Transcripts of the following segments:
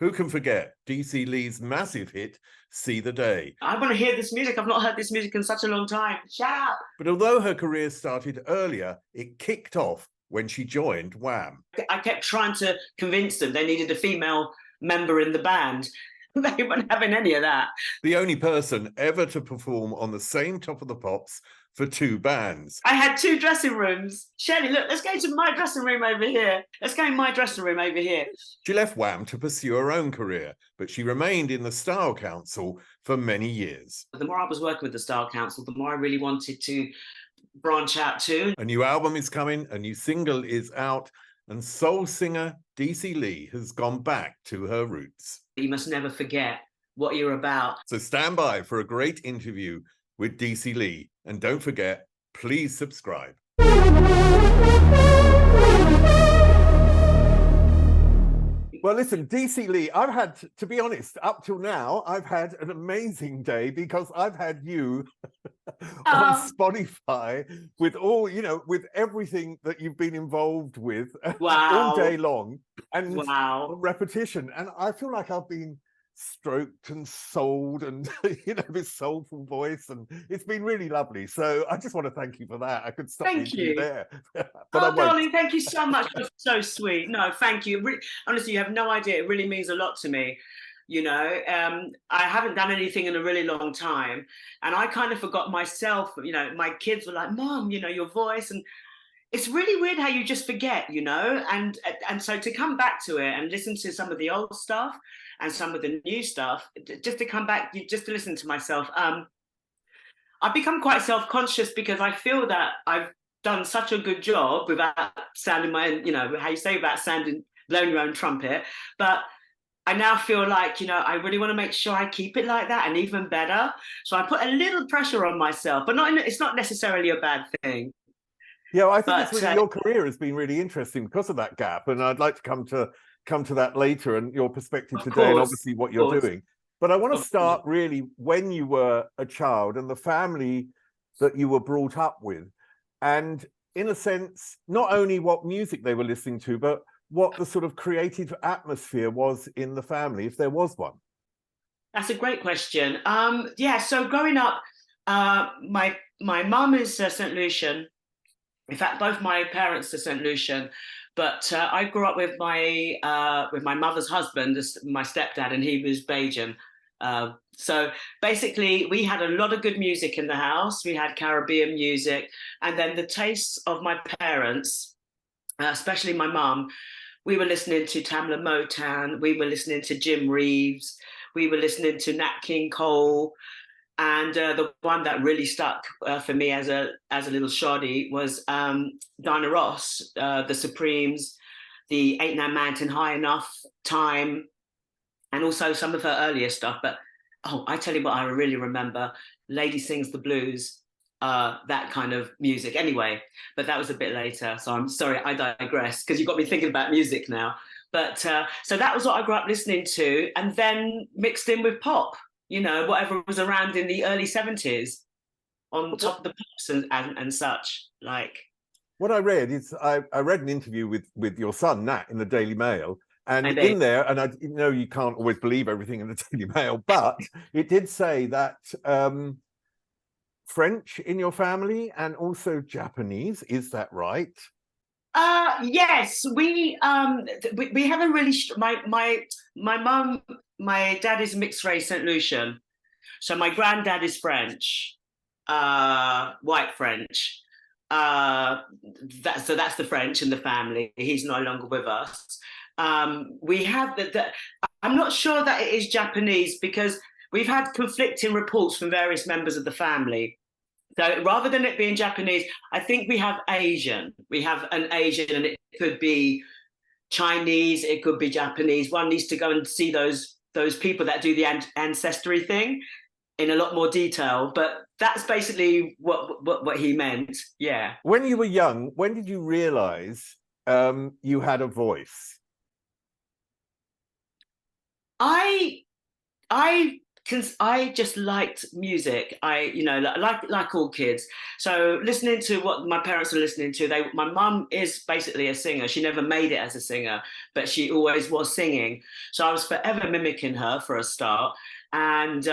Who can forget Dee C Lee's massive hit, See the Day? I want to hear this music. I've not heard this music in such a long time. Shut up! But although her career started earlier, it kicked off when she joined Wham. I kept trying to convince them they needed a female member in the band. They weren't having any of that. The only person ever to perform on the same Top of the Pops for two bands. I had two dressing rooms. Shelley, look, let's go to my dressing room over here. Let's go in my dressing room over here. She left Wham to pursue her own career, but she remained in the Style Council for many years. The more I was working with the Style Council, the more I really wanted to branch out too. A new album is coming, a new single is out, and soul singer Dee C Lee has gone back to her roots. You must never forget what you're about. So stand by for a great interview with Dee C Lee. And don't forget, please subscribe. Well, listen, Dee C Lee, I've had, to be honest, up till now, I've had an amazing day because I've had you on Spotify with all, you know, with everything that you've been involved with all day long and repetition. And I feel like I've been stroked and souled and, you know, this soulful voice, and it's been really lovely. So I just want to thank you for that. I could stop you there. But darling, thank you so much. You're so sweet. No, thank you. Really, honestly, you have no idea. It really means a lot to me. You know, I haven't done anything in a really long time, and I kind of forgot myself. You know, my kids were like, "Mom, you know, your voice," and it's really weird how you just forget, you know. And so to come back to it and listen to some of the old stuff and some of the new stuff, just to come back, just to listen to myself, I've become quite self-conscious because I feel that I've done such a good job without sounding my, you know, how you say, without sounding, blowing your own trumpet. But I now feel like, you know, I really want to make sure I keep it like that and even better. So I put a little pressure on myself, but it's not necessarily a bad thing. Yeah, well, I think it's really, your career has been really interesting because of that gap, and I'd like to come to that later and your perspective today, and obviously what you're doing. But I want to start really when you were a child and the family that you were brought up with, and in a sense, not only what music they were listening to, but what the sort of creative atmosphere was in the family, if there was one. That's a great question. Yeah, so growing up, my mum is St. Lucian. In fact, both my parents are St. Lucian, but I grew up with my mother's husband, my stepdad, and he was Bajan. So basically, we had a lot of good music in the house. We had Caribbean music, and then the tastes of my parents, especially my mum, we were listening to Tamla Motown, we were listening to Jim Reeves, we were listening to Nat King Cole. And the one that really stuck for me as a little shoddy was Diana Ross, the Supremes, the Ain't No Mountain High Enough, Time, and also some of her earlier stuff. But I tell you what, I really remember, Lady Sings the Blues, that kind of music. Anyway, but that was a bit later. So I'm sorry, I digress because you've got me thinking about music now. But so that was what I grew up listening to, and then mixed in with pop. You know, whatever was around in the early 70s on Top of the Pops and such. Like, what I read is I read an interview with your son Nat in the Daily Mail, and in there, and I know you can't always believe everything in the Daily Mail, but it did say that French in your family and also Japanese. Is that right? Yes, we have a really my mum. My dad is mixed race St. Lucian. So my granddad is French, white French. So that's the French in the family. He's no longer with us. We have I'm not sure that it is Japanese because we've had conflicting reports from various members of the family. So rather than it being Japanese, I think we have Asian. We have an Asian, and it could be Chinese, it could be Japanese. One needs to go and see those people that do the ancestry thing in a lot more detail, but that's basically what he meant. Yeah. When you were young, when did you realize you had a voice? I I just liked music. Like all kids. So listening to what my parents were listening to, my mum is basically a singer. She never made it as a singer, but she always was singing. So I was forever mimicking her for a start. And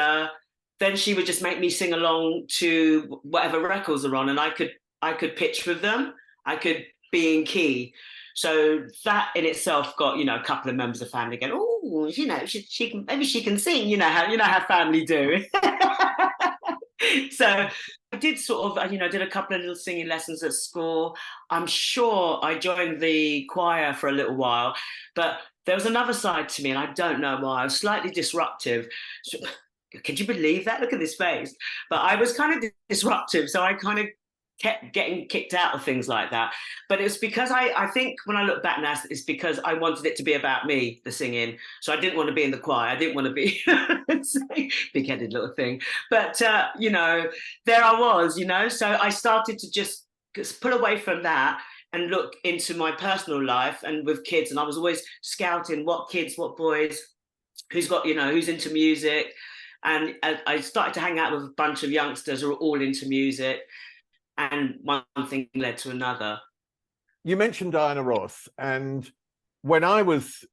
then she would just make me sing along to whatever records are on, and I could pitch with them. I could be in key. So that in itself got, a couple of members of family going, oh, she can, maybe she can sing, how family do. So I did sort of, did a couple of little singing lessons at school. I'm sure I joined the choir for a little while, but there was another side to me, and I don't know why. I was slightly disruptive. So, could you believe that? Look at this face. But I was kind of disruptive, so I kind of kept getting kicked out of things like that. But it's because I think when I look back now, it's because I wanted it to be about me, the singing. So I didn't want to be in the choir. I didn't want to be big-headed little thing. But, there I was, so I started to just pull away from that and look into my personal life and with kids. And I was always scouting what kids, what boys, who's into music. And I started to hang out with a bunch of youngsters who are all into music. And one thing led to another. You mentioned Diana Ross, and when I was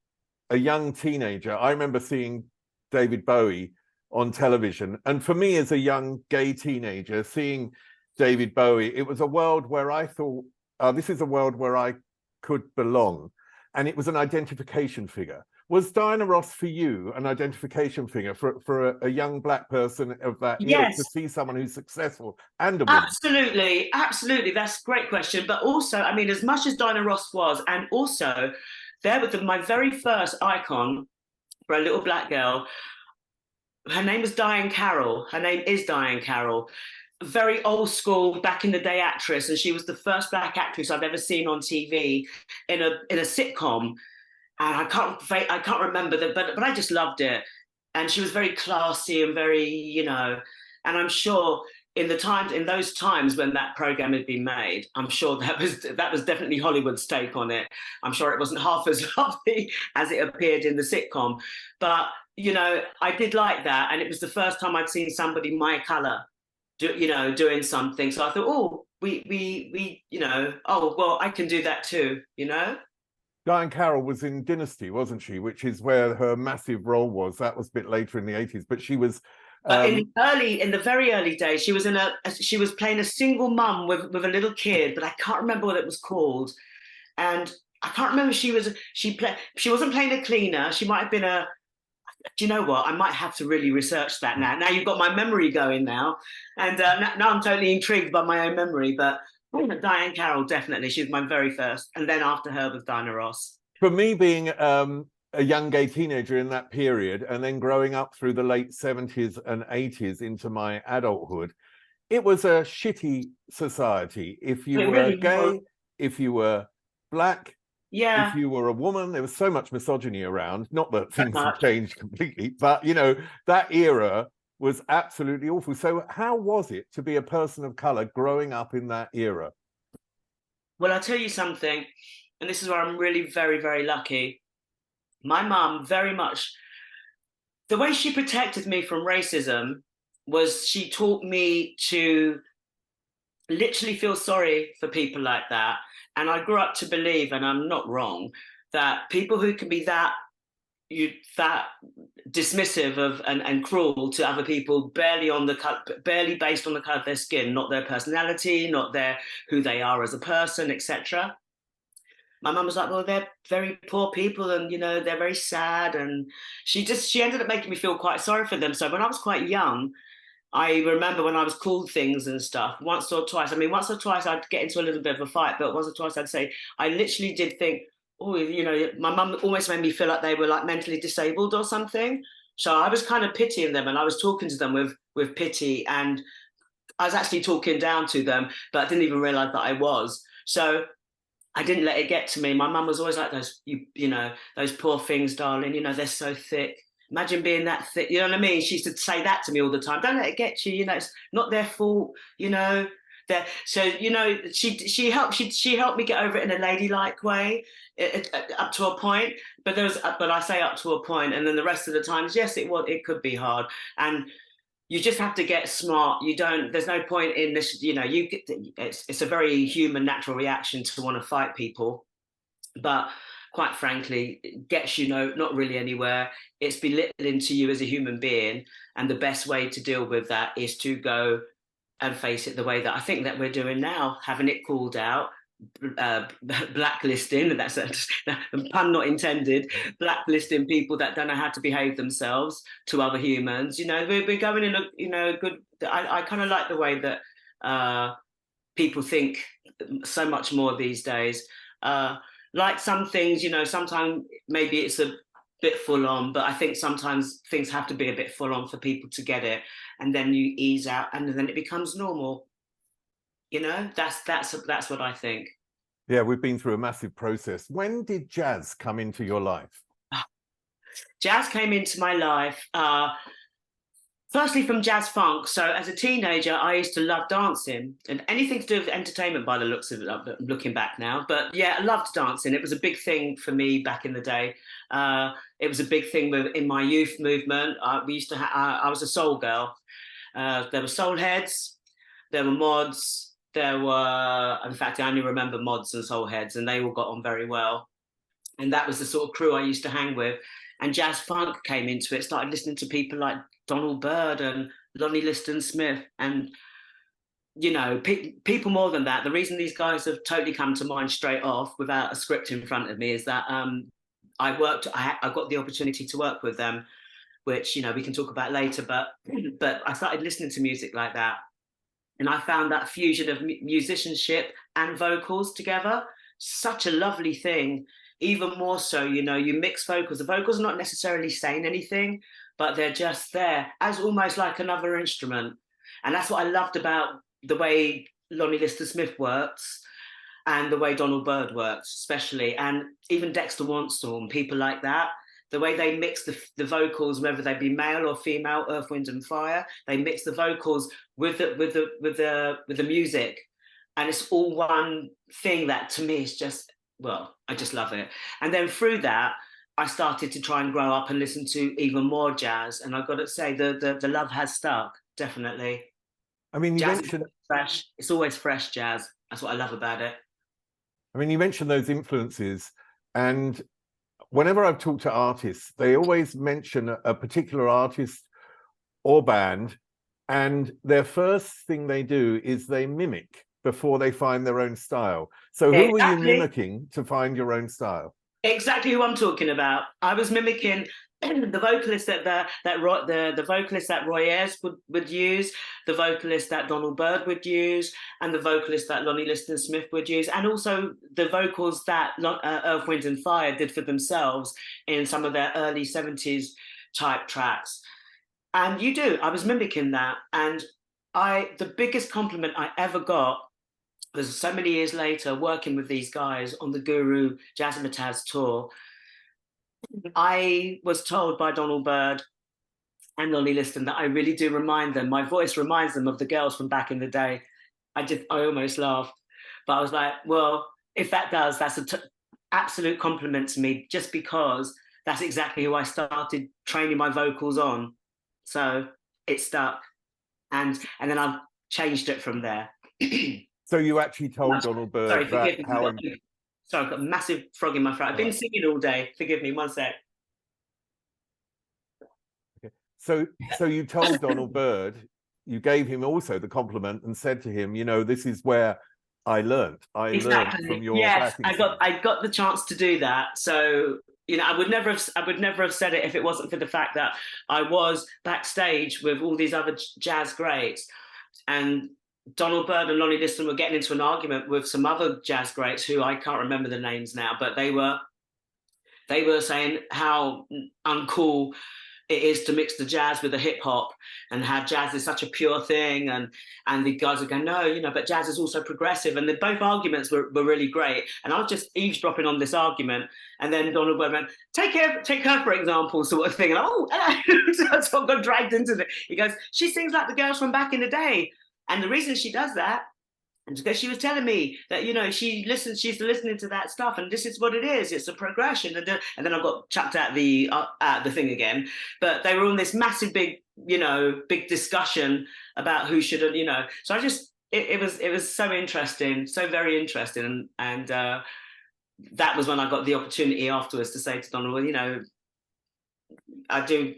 a young teenager, I remember seeing David Bowie on television. And for me, as a young gay teenager, seeing David Bowie, it was a world where I thought, this is a world where I could belong. And it was an identification figure. Was Diana Ross for you an identification figure for a young Black person of that era, to see someone who's successful and a woman? Absolutely. That's a great question. But also, I mean, as much as Diana Ross was, and also there was my very first icon for a little Black girl. Her name was Diane Carroll. Her name is Diane Carroll. Very old school, back in the day actress, and she was the first Black actress I've ever seen on TV in a sitcom. And I can't remember that, but I just loved it. And she was very classy and very, and I'm sure in those times when that program had been made, I'm sure that was definitely Hollywood's take on it. I'm sure it wasn't half as lovely as it appeared in the sitcom, but I did like that, and it was the first time I'd seen somebody my color, doing something. So I thought, oh, I can do that too, Diane Carroll was in Dynasty, wasn't she? Which is where her massive role was. That was a bit later in the 80s, but she was. In the very early days, she was playing a single mum with a little kid, but I can't remember what it was called. And I can't remember she wasn't playing a cleaner. She might have been a. Do you know what? I might have to really research that now. Now you've got my memory going now, and now I'm totally intrigued by my own memory, but. Diane Carroll, definitely. She was my very first. And then after her was Diana Ross. For me, being a young gay teenager in that period, and then growing up through the late 70s and 80s into my adulthood, it was a shitty society. If you were gay, if you were Black, if you were a woman, there was so much misogyny around. Not that things have changed completely, but, that era was absolutely awful. So how was it to be a person of color growing up in that era? Well, I'll tell you something, and this is where I'm really very, very lucky. My mum, very much, the way she protected me from racism was she taught me to literally feel sorry for people like that. And I grew up to believe, and I'm not wrong, that people who can be that dismissive of and cruel to other people barely based on the color of their skin, not their personality, not who they are as a person, etc. My mum was like, well, they're very poor people, and they're very sad, and she ended up making me feel quite sorry for them. So when I was quite young, I remember when I was called things and stuff, once or twice I'd get into a little bit of a fight, but once or twice I'd say, I literally did think, oh, my mum almost made me feel like they were like mentally disabled or something. So I was kind of pitying them, and I was talking to them with pity, and I was actually talking down to them, but I didn't even realize that I was. So I didn't let it get to me. My mum was always like, those poor things, darling, they're so thick. Imagine being that thick, you know what I mean? She used to say that to me all the time. Don't let it get you, it's not their fault, So you know, she helped me get over it in a ladylike way, up to a point. But I say up to a point, and then the rest of the times, yes, it could be hard, and you just have to get smart. There's no point in this. You know, it's a very human, natural reaction to want to fight people, but quite frankly, it gets you not really anywhere. It's belittling to you as a human being, and the best way to deal with that is to go and face it the way that I think that we're doing now, having it called out, blacklisting, that's a pun not intended, blacklisting people that don't know how to behave themselves to other humans. You know, we're going in a good, I kind of like the way that people think so much more these days. Like some things, you know, sometimes maybe it's a bit full on, but I think sometimes things have to be a bit full on for people to get it, and then you ease out, and then it becomes normal. You know, that's what I think. Yeah, we've been through a massive process. When did jazz come into your life? Jazz came into my life, firstly from jazz funk. So as a teenager, I used to love dancing and anything to do with entertainment by the looks of it, looking back now. But yeah, I loved dancing. It was a big thing for me back in the day. It was a big thing in my youth movement. I was a soul girl. There were soul heads, there were mods, there were, in fact, I only remember mods and soul heads, and they all got on very well. And that was the sort of crew I used to hang with. And jazz funk came into it, started listening to people like Donald Byrd and Lonnie Liston Smith, and you know, people more than that. The reason these guys have totally come to mind straight off without a script in front of me is that I got the opportunity to work with them, which, you know, we can talk about later, but I started listening to music like that, and I found that fusion of musicianship and vocals together such a lovely thing. Even more so, you know, you mix vocals. The vocals are not necessarily saying anything, but they're just there as almost like another instrument. And that's what I loved about the way Lonnie Liston Smith works and the way Donald Byrd works, especially, and even Dexter Wanstorm, people like that. The way they mix the vocals, whether they be male or female, Earth, Wind and Fire, they mix the vocals with the music, and it's all one thing that to me is just, well, I just love it. And then through that, I started to try and grow up and listen to even more jazz. And I've got to say, the love has stuck, definitely. I mean, you jazz mentioned fresh. It's always fresh jazz. That's what I love about it. I mean, you mentioned those influences, and whenever I've talked to artists, they always mention a particular artist or band, and their first thing they do is they mimic before they find their own style. So who were you mimicking to find your own style? Exactly who I'm talking about. I was mimicking the vocalist the vocalist that Roy Ayers would use, the vocalist that Donald Byrd would use, and the vocalist that Lonnie Liston Smith would use, and also the vocals that Earth, Wind and Fire did for themselves in some of their early 70s type tracks. And I was mimicking that. And the biggest compliment I ever got was so many years later, working with these guys on the Guru Jazzmatazz tour. I was told by Donald Byrd and Lonnie Liston that I really do remind them. My voice reminds them of the girls from back in the day. I almost laughed, but I was like, well, if that does, that's an absolute compliment to me, just because that's exactly who I started training my vocals on. So it stuck, and then I've changed it from there. So you actually told Donald Byrd Sorry, I've got a massive frog in my throat. I've been singing all day. Forgive me, one sec. Okay. So you told Donald Byrd, you gave him also the compliment and said to him, you know, this is where I learned. I learned from your I got the chance to do that. So, you know, I would never have said it if it wasn't for the fact that I was backstage with all these other jazz greats, and Donald Byrd and Lonnie Liston were getting into an argument with some other jazz greats who I can't remember the names now, but they were saying how uncool it is to mix the jazz with the hip hop, and how jazz is such a pure thing, and the guys are going, no, you know, but jazz is also progressive, and both arguments were really great, and I was just eavesdropping on this argument, and then Donald Byrd went, take her for example, sort of thing, and so I got dragged into it. He goes, she sings like the girls from back in the day. And the reason she does that And because she was telling me that, you know, she's listening to that stuff, and this is what it is. It's a progression. And then I got chucked at the thing again. But they were on this massive, big, you know, big discussion about who should, you know. So I just, it was so interesting, so very interesting. And that was when I got the opportunity afterwards to say to Donald, well, you know, I do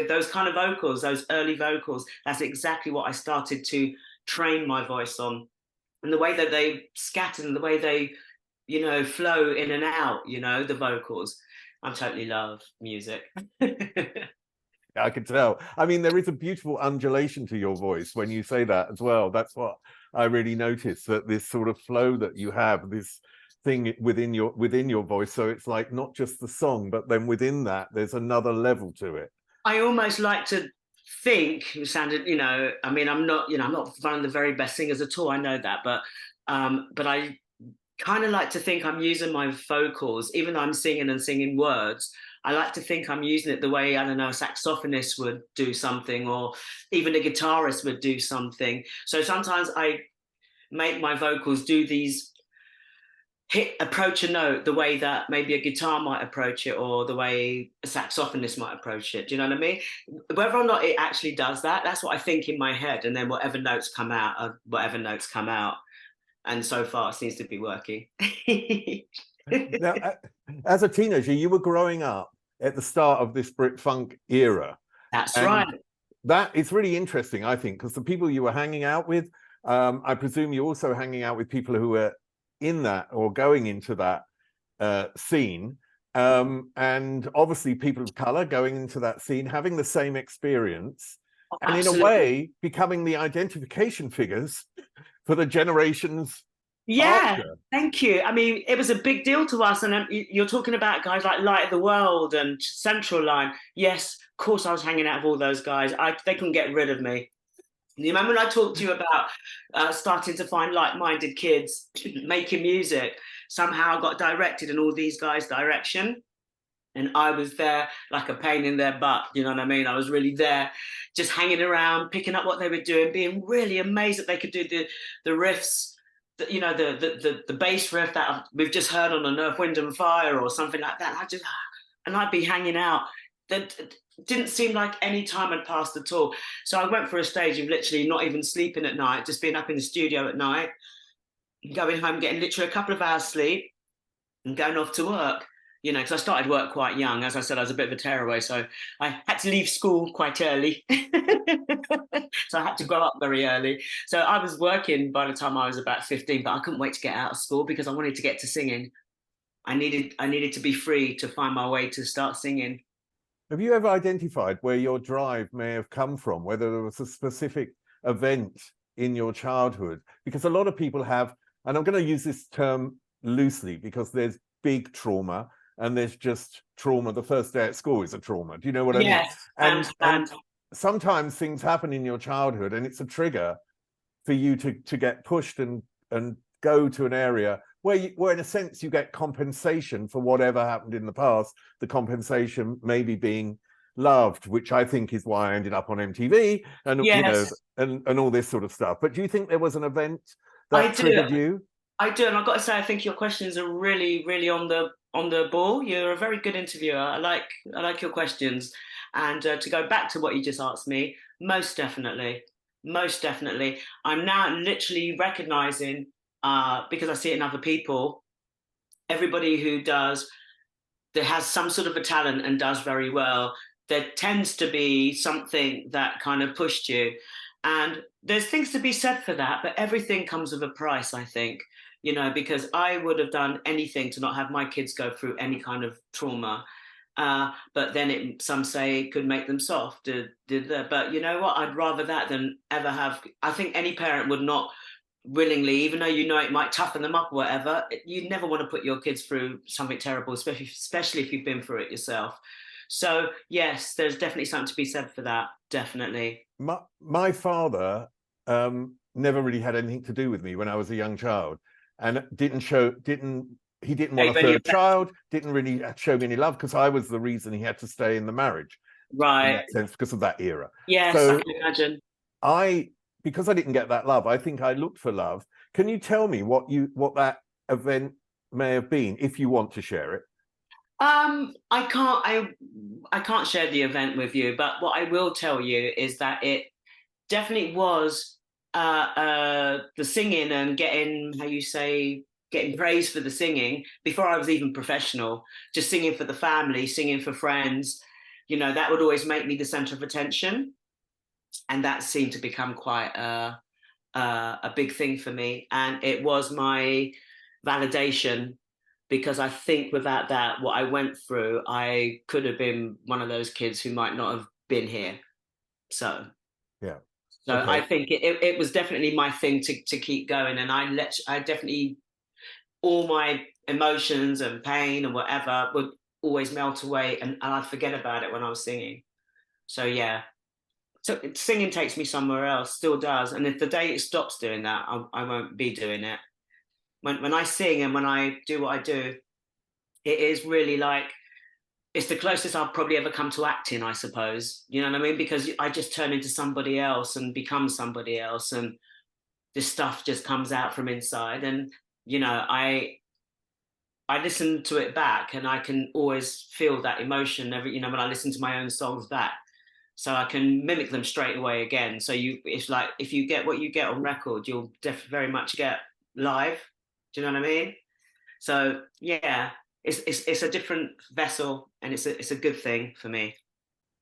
those kind of vocals, those early vocals. That's exactly what I started to train my voice on. And the way that they scatter and the way they, you know, flow in and out, you know, the vocals. I totally love music. I can tell. I mean, there is a beautiful undulation to your voice when you say that as well. That's what I really noticed, that this sort of flow that you have, this thing within your voice. So it's like not just the song, but then within that, there's another level to it. I almost like to think, you sounded, you know, I mean, I'm not, you know, I'm not one of the very best singers at all. I know that, but I kind of like to think I'm using my vocals, even though I'm singing words. I like to think I'm using it the way, I don't know, a saxophonist would do something, or even a guitarist would do something. So sometimes I make my vocals do these approach a note the way that maybe a guitar might approach it, or the way a saxophonist might approach it. Do you know what I mean? Whether or not it actually does that, that's what I think in my head, and then whatever notes come out. And so far it seems to be working. Now, as a teenager, you were growing up at the start of this Brit Funk era. That's right. That is really interesting, I think, because the people you were hanging out with, I presume you're also hanging out with people who were in that or going into that scene, and obviously people of color going into that scene, having the same experience, and Absolutely. in a way becoming the identification figures for the generations. Yeah, after. thank you. I mean, it was a big deal to us, and you're talking about guys like Light of the World and Central Line. Yes, of course I was hanging out with all those guys. They couldn't get rid of me. You remember when I talked to you about starting to find like-minded kids making music? Somehow I got directed in all these guys' direction, and I was there like a pain in their butt. You know what I mean? I was really there, just hanging around, picking up what they were doing, being really amazed that they could do the riffs, you know, the bass riff that we've just heard on an Earth, Wind and Fire or something like that. And I'd be hanging out. That didn't seem like any time had passed at all. So I went for a stage of literally not even sleeping at night, just being up in the studio at night, going home, getting literally a couple of hours sleep, and going off to work. You know, because I started work quite young. As I said, I was a bit of a tearaway, so I had to leave school quite early. So I had to grow up very early. So I was working by the time I was about 15, but I couldn't wait to get out of school because I wanted to get to singing. I needed to be free to find my way to start singing. Have you ever identified where your drive may have come from, whether there was a specific event in your childhood? Because a lot of people have, and I'm going to use this term loosely because there's big trauma and there's just trauma. The first day at school is a trauma. Do you know what I mean? Yes, And sometimes things happen in your childhood and it's a trigger for you to get pushed and go to an area where in a sense you get compensation for whatever happened in the past, the compensation maybe being loved, which I think is why I ended up on MTV and yes. You know, and all this sort of stuff. But do you think there was an event that triggered you? I do, and I've got to say, I think your questions are really, really on the ball. You're a very good interviewer. I like your questions. And to go back to what you just asked me, most definitely. I'm now literally recognizing, because I see it in other people, everybody that has some sort of a talent and does very well, there tends to be something that kind of pushed you. And there's things to be said for that, but everything comes with a price, I think, you know, because I would have done anything to not have my kids go through any kind of trauma. But then some say it could make them soft. But you know what? I'd rather that than ever have. I think any parent would not willingly, even though you know it might toughen them up or whatever, you never want to put your kids through something terrible, especially if you've been through it yourself. So yes, there's definitely something to be said for that. Definitely. My father never really had anything to do with me when I was a young child, and he didn't want a third child, didn't really show me any love because I was the reason he had to stay in the marriage. Right. In that sense, because of that era. Yes, so I can imagine. because I didn't get that love, I think I looked for love, Can you tell me what that event may have been, if you want to share it? I can't share the event with you, but what I will tell you is that it definitely was the singing and getting, how you say, getting praise for the singing before I was even professional, just singing for the family, singing for friends, you know, that would always make me the center of attention. And that seemed to become quite a big thing for me. And it was my validation, because I think without that, what I went through, I could have been one of those kids who might not have been here. So, yeah. So okay. I think it was definitely my thing to keep going. And I definitely, all my emotions and pain and whatever would always melt away, and I'd forget about it when I was singing. So yeah. So singing takes me somewhere else, still does. And if the day it stops doing that, I won't be doing it. When I sing and when I do what I do, it is really like, it's the closest I've probably ever come to acting, I suppose. You know what I mean? Because I just turn into somebody else and become somebody else, and this stuff just comes out from inside. And you know, I listen to it back, and I can always feel that emotion when I listen to my own songs back. So I can mimic them straight away again. So it's like, if you get what you get on record, you'll very much get live. Do you know what I mean? So yeah, it's a different vessel, and it's a good thing for me.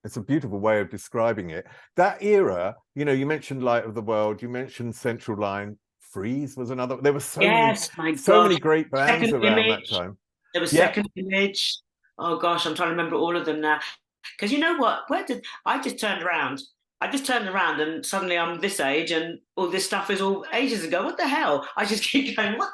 It's a beautiful way of describing it. That era, you know, you mentioned Light of the World, you mentioned Central Line, Freeze was another. There were so many great bands around that time. There was Second Image. Oh gosh, I'm trying to remember all of them now. Because you know what? I just turned around? I just turned around and suddenly I'm this age, and all this stuff is all ages ago. What the hell? I just keep going, what?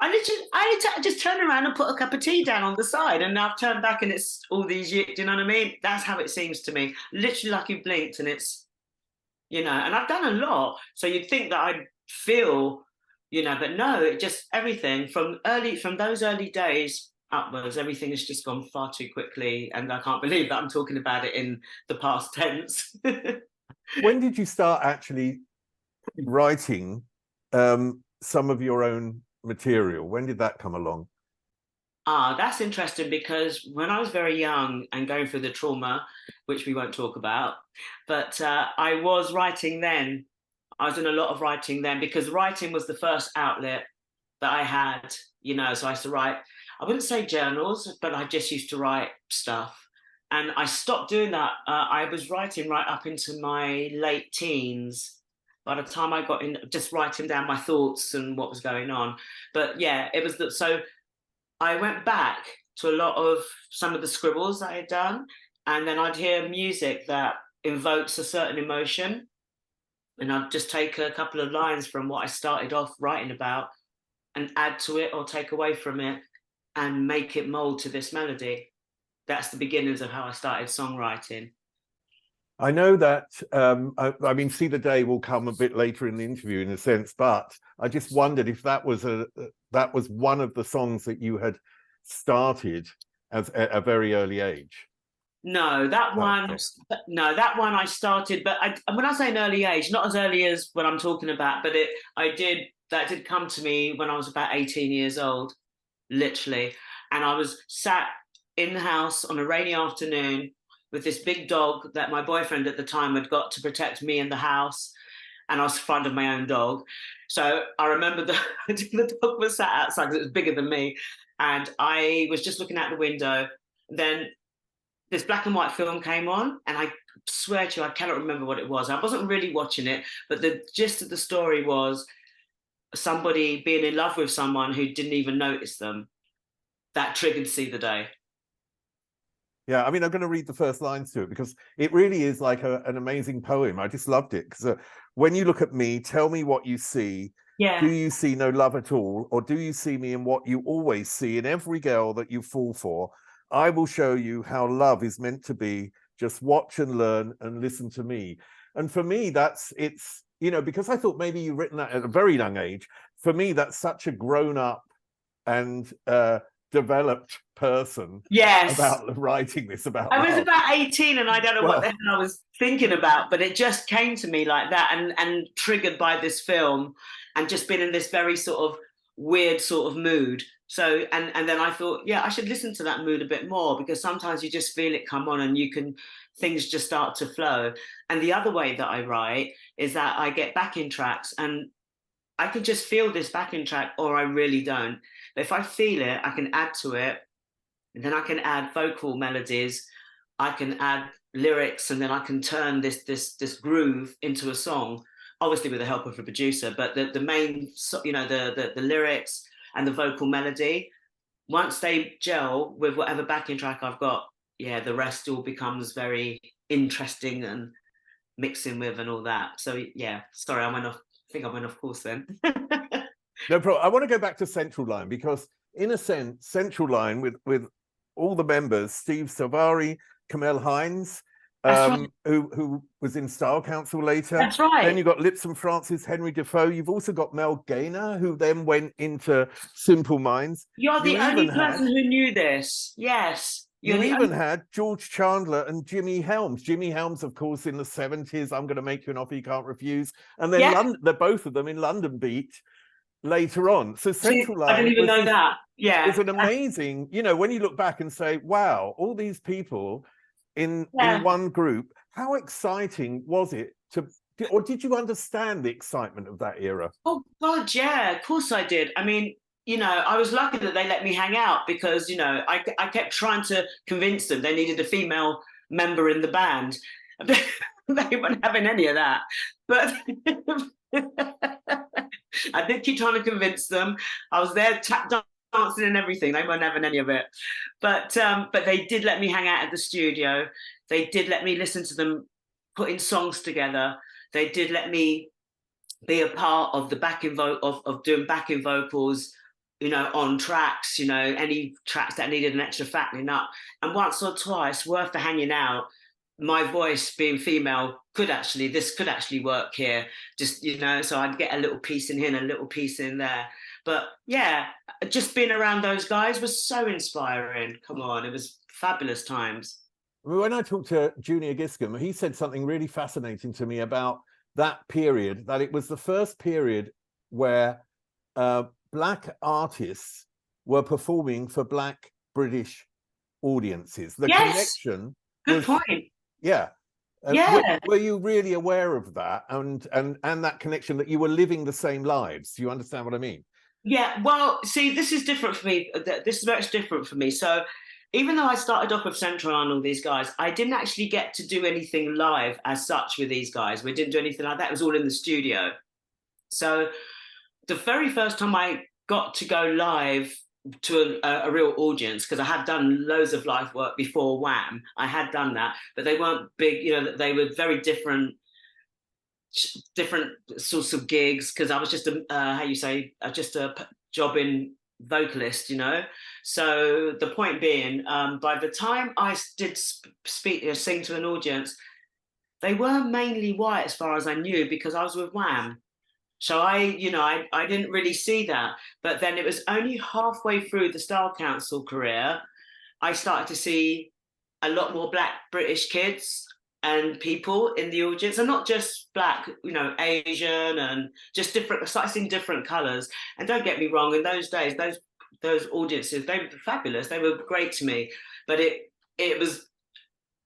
I just turned around and put a cup of tea down on the side, and now I've turned back and it's all these years. Do you know what I mean? That's how it seems to me. Literally like you blinked and it's, you know, and I've done a lot. So you'd think that I'd feel, you know, but no, it just, everything from those early days upwards, everything has just gone far too quickly, and I can't believe that I'm talking about it in the past tense. When did you start actually writing some of your own material? When did that come along? That's interesting, because when I was very young and going through the trauma, which we won't talk about, but I was writing then. I was doing a lot of writing then, because writing was the first outlet that I had, you know. So I used to write, I wouldn't say journals, but I just used to write stuff. And I stopped doing that. I was writing right up into my late teens. By the time I got in, just writing down my thoughts and what was going on. But yeah, it was that. So I went back to a lot of some of the scribbles I had done, and then I'd hear music that invokes a certain emotion, and I'd just take a couple of lines from what I started off writing about and add to it or take away from it and make it mold to this melody. That's the beginnings of how I started songwriting. I know that, I mean, See the Day will come a bit later in the interview in a sense, but I just wondered if that was one of the songs that you had started at a very early age. No, that one, okay. No, that one I started, but when I say an early age, not as early as what I'm talking about, but that did come to me when I was about 18 years old, literally. And I was sat in the house on a rainy afternoon with this big dog that my boyfriend at the time had got to protect me and the house. And I was in front of my own dog. So I remember the dog was sat outside because it was bigger than me. And I was just looking out the window. Then this black and white film came on, and I swear to you, I cannot remember what it was. I wasn't really watching it, but the gist of the story was somebody being in love with someone who didn't even notice them. That triggered See the Day. Yeah, I mean, I'm going to read the first lines to it because it really is like an amazing poem. I just loved it. Because when you look at me, tell me what you see. Yeah. Do you see no love at all? Or do you see me in what you always see in every girl that you fall for? I will show you how love is meant to be. Just watch and learn and listen to me. And for me, it's, you know, because I thought maybe you've written that at a very young age. For me, that's such a grown up and developed person. Yes. About writing this about I was love. about 18 and I don't know what the hell I was thinking about, but it just came to me like that and triggered by this film. and just been in this very sort of weird sort of mood. So, and then I thought, yeah, I should listen to that mood a bit more, because sometimes you just feel it come on and things just start to flow. And the other way that I write is that I get backing tracks, and I can just feel this backing track, or I really don't. But if I feel it, I can add to it, and then I can add vocal melodies, I can add lyrics, and then I can turn this groove into a song, obviously with the help of a producer. But the main, the lyrics and the vocal melody, once they gel with whatever backing track I've got, yeah, the rest all becomes very interesting and mixing with and all that. So yeah, sorry, I think I went off course then. No problem. I want to go back to Central Line, because in a sense, Central Line with all the members, Steve Salvari, Kamel Hines, Right. who was in Style Council later. That's right. Then you've got Lipson Francis, Henry Defoe. You've also got Mel Gaynor, who then went into Simple Minds. You're the only person who knew this. Yes. You even had George Chandler and Jimmy Helms. Jimmy Helms, of course, in the 70s, I'm going to make you an offer you can't refuse. And then they're both of them in London Beat later on. So Central Line, I didn't even know that. Yeah. It's an amazing, when you look back and say, wow, all these people in one group, how exciting was it or did you understand the excitement of that era? Oh God, yeah, of course I did. I mean, I was lucky that they let me hang out, because, I kept trying to convince them they needed a female member in the band. They weren't having any of that. But I did keep trying to convince them. I was there tap dancing and everything. They weren't having any of it. But they did let me hang out at the studio. They did let me listen to them putting songs together. They did let me be a part of the backing of doing backing vocals, on tracks, any tracks that needed an extra fattening up. And once or twice, worth the hanging out, my voice being female this could actually work here. Just, so I'd get a little piece in here and a little piece in there. But yeah, just being around those guys was so inspiring. Come on, it was fabulous times. When I talked to Junior Giscombe, he said something really fascinating to me about that period, that it was the first period where Black artists were performing for Black British audiences. The connection Good point. Yeah. Yeah. Were you really aware of that and that connection, that you were living the same lives? Do you understand what I mean? Yeah, well, see, this is different for me. This is much different for me. So even though I started off with Central and all these guys, I didn't actually get to do anything live as such with these guys. We didn't do anything like that. It was all in the studio. So the very first time I got to go live to a real audience, because I had done loads of live work before Wham, I had done that, but they weren't big, they were very different sorts of gigs, because I was just just a jobbing vocalist, So the point being, by the time I did sing to an audience, they were mainly white as far as I knew, because I was with Wham. So I didn't really see that. But then it was only halfway through the Style Council career, I started to see a lot more Black British kids and people in the audience, and not just Black, Asian, and just different. I started seeing different colours. And don't get me wrong, in those days, those audiences, they were fabulous. They were great to me. But it